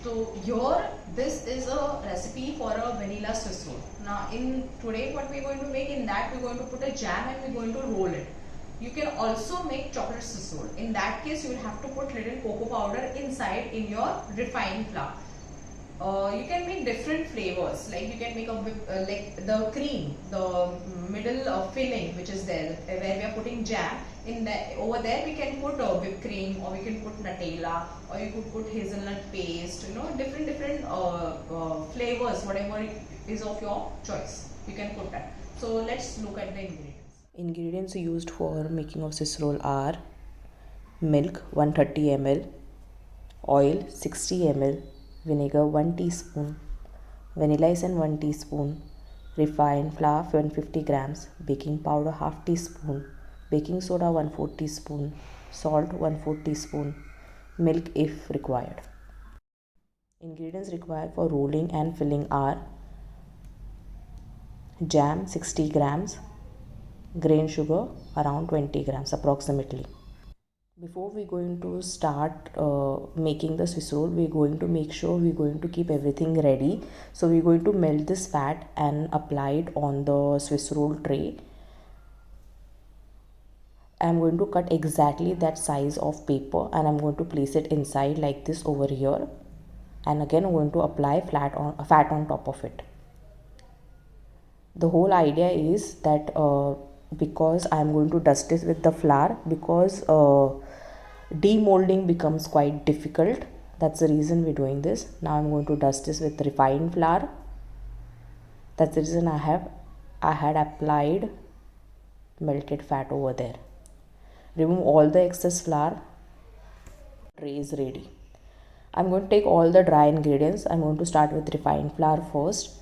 So here, this is a recipe for a vanilla Swiss roll. Now in today what we're going to make, in that we're going to put a jam and we're going to roll it. You can also make chocolate Swiss roll. In that case you will have to put little cocoa powder inside in your refined flour. You can make different flavors, like you can make a like the cream, the middle filling which is there, where we are putting jam in the, over there we can put whipped cream, or we can put Nutella, or you could put hazelnut paste, you know, different flavors, whatever it is of your choice, you can put that. So let's look at the ingredients. Ingredients used for making of Swiss roll are milk 130 ml, oil 60 ml, vinegar 1 teaspoon, vanilla essence 1 teaspoon, refined flour 150 grams, baking powder half teaspoon, baking soda 1/4 teaspoon, salt 1/4 teaspoon, milk if required. Ingredients required for rolling and filling are jam 60 grams, grain sugar around 20 grams approximately. Before we're going to start making the Swiss roll, we're going to make sure we're going to keep everything ready. So we're going to melt this fat and apply it on the Swiss roll tray. I'm going to cut exactly that size of paper and I'm going to place it inside like this over here. And again I'm going to apply fat on top of it. The whole idea is that because I'm going to dust it with the flour, because demolding becomes quite difficult. That's the reason we're doing this. Now I'm going to dust this with refined flour. That's the reason I had applied melted fat over there. Remove all the excess flour. Tray is ready. I'm going to take all the dry ingredients. I'm going to start with refined flour first.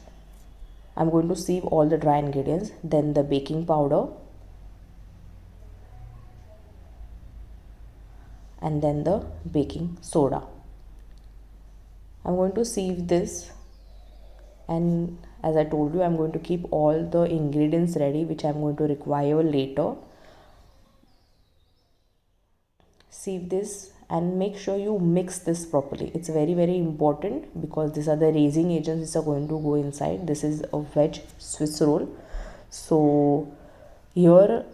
I'm going to sieve all the dry ingredients, then the baking powder, and then the baking soda. I'm going to sieve this, and as I told you, I'm going to keep all the ingredients ready which I'm going to require later. Sieve this and make sure you mix this properly. It's very important because these are the raising agents which are going to go inside. This is a veg Swiss roll. So here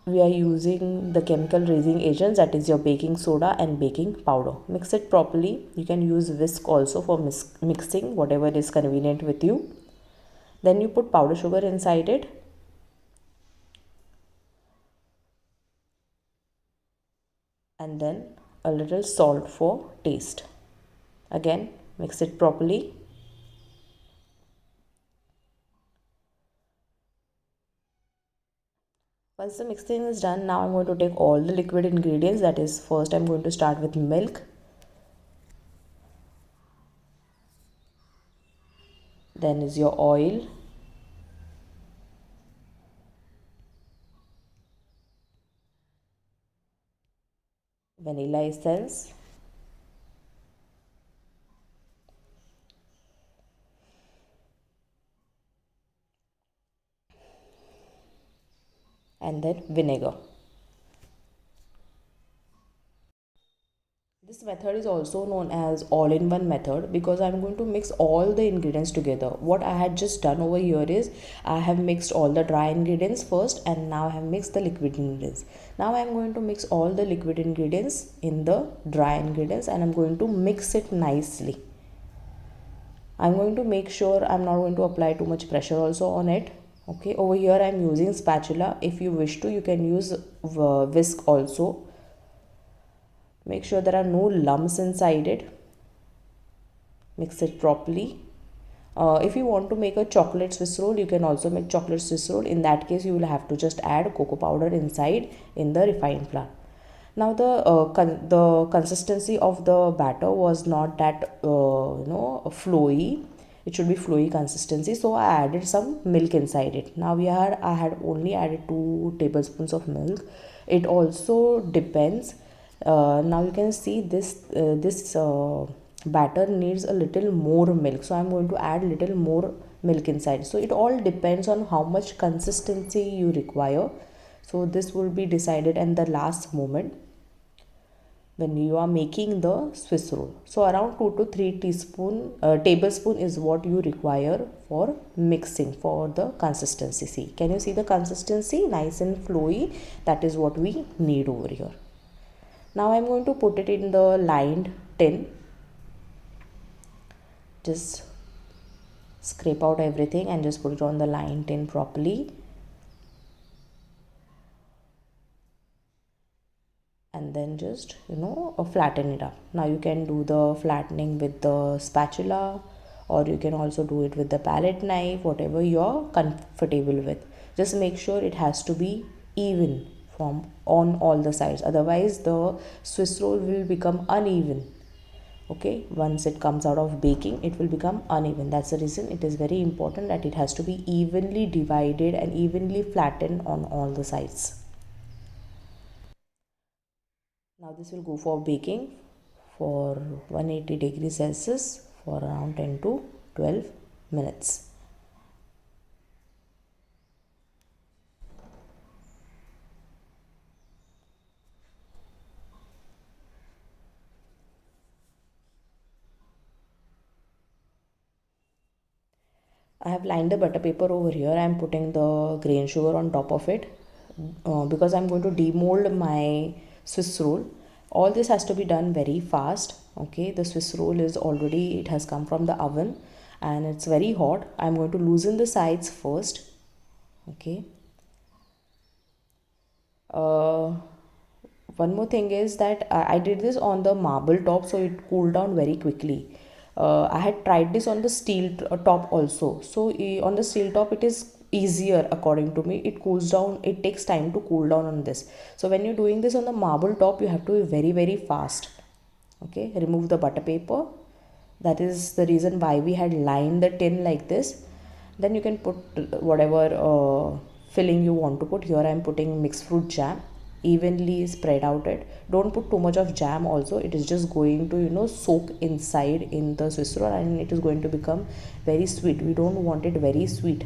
we are using the chemical raising agents, that is your baking soda and baking powder. Mix it properly. You can use whisk also for mixing, whatever is convenient with you. Then you put powder sugar inside it, and then a little salt for taste. Again mix it properly. Once the mixing is done, now I'm going to take all the liquid ingredients. That is, first I'm going to start with milk, then is your oil, vanilla essence, and then vinegar. This method is also known as all-in-one method because I'm going to mix all the ingredients together. What I had just done over here is I have mixed all the dry ingredients first, and now I have mixed the liquid ingredients. Now I'm going to mix all the liquid ingredients in the dry ingredients and I'm going to mix it nicely. I'm going to make sure I'm not going to apply too much pressure also on it. Okay, over here I'm using spatula. If you wish to, you can use whisk also. Make sure there are no lumps inside it. Mix it properly. If you want to make a chocolate Swiss roll, you can also make chocolate Swiss roll. In that case, you will have to just add cocoa powder inside in the refined flour. Now the consistency of the batter was not that flowy. It should be flowy consistency, so I added some milk inside it. Now I had only added 2 tablespoons of milk. It also depends. Now you can see this batter needs a little more milk, so I'm going to add little more milk inside. So it all depends on how much consistency you require. So this will be decided in the last moment. when you are making the Swiss roll. So around 2 to 3 tablespoon is what you require for mixing for the consistency. See, can you see the consistency? Nice and flowy. That is what we need over here. Now I'm going to put it in the lined tin. Just scrape out everything and just put it on the lined tin properly. And then just flatten it up. Now you can do the flattening with the spatula, or you can also do it with the palette knife, whatever you're comfortable with. Just make sure it has to be even from on all the sides, otherwise the Swiss roll will become uneven. Okay, once it comes out of baking, it will become uneven. That's the reason it is very important that it has to be evenly divided and evenly flattened on all the sides. Now this will go for baking for 180 degrees Celsius for around 10 to 12 minutes. I have lined the butter paper over here. I am putting the grain sugar on top of it because I'm going to demold my Swiss roll. All this has to be done very fast. Okay, the Swiss roll is already, it has come from the oven and it's very hot. I'm going to loosen the sides first. Okay. One more thing is that I did this on the marble top, so it cooled down very quickly. I had tried this on the steel top also. So on the steel top it is easier according to me. It cools down, it takes time to cool down on this. So when you're doing this on the marble top, you have to be very very fast. Okay, remove the butter paper. That is the reason why we had lined the tin like this. Then you can put whatever filling you want to put. Here I am putting mixed fruit jam. Evenly spread out it. Don't put too much of jam also. It is just going to soak inside in the Swiss roll and it is going to become very sweet. We don't want it very sweet,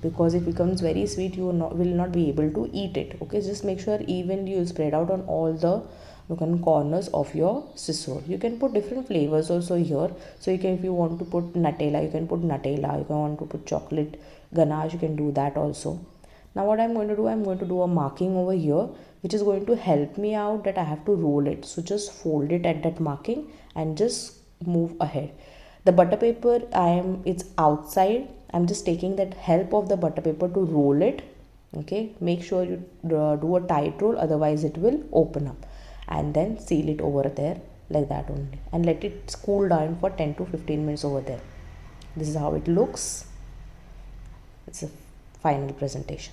because if it becomes very sweet you will not be able to eat it. Okay, just make sure evenly you spread out on all the corners of your Swiss roll. You can put different flavors also here. So you can, if you want to put Nutella, you can put Nutella. If you want to put chocolate ganache, you can do that also. Now what I'm going to do, I'm going to do a marking over here, which is going to help me out that I have to roll it. So just fold it at that marking and just move ahead. The butter paper, it's outside. I'm just taking that help of the butter paper to roll it. Okay, make sure you do a tight roll, otherwise it will open up. And then seal it over there like that only, and let it cool down for 10 to 15 minutes over there. This is how it looks. It's a final presentation.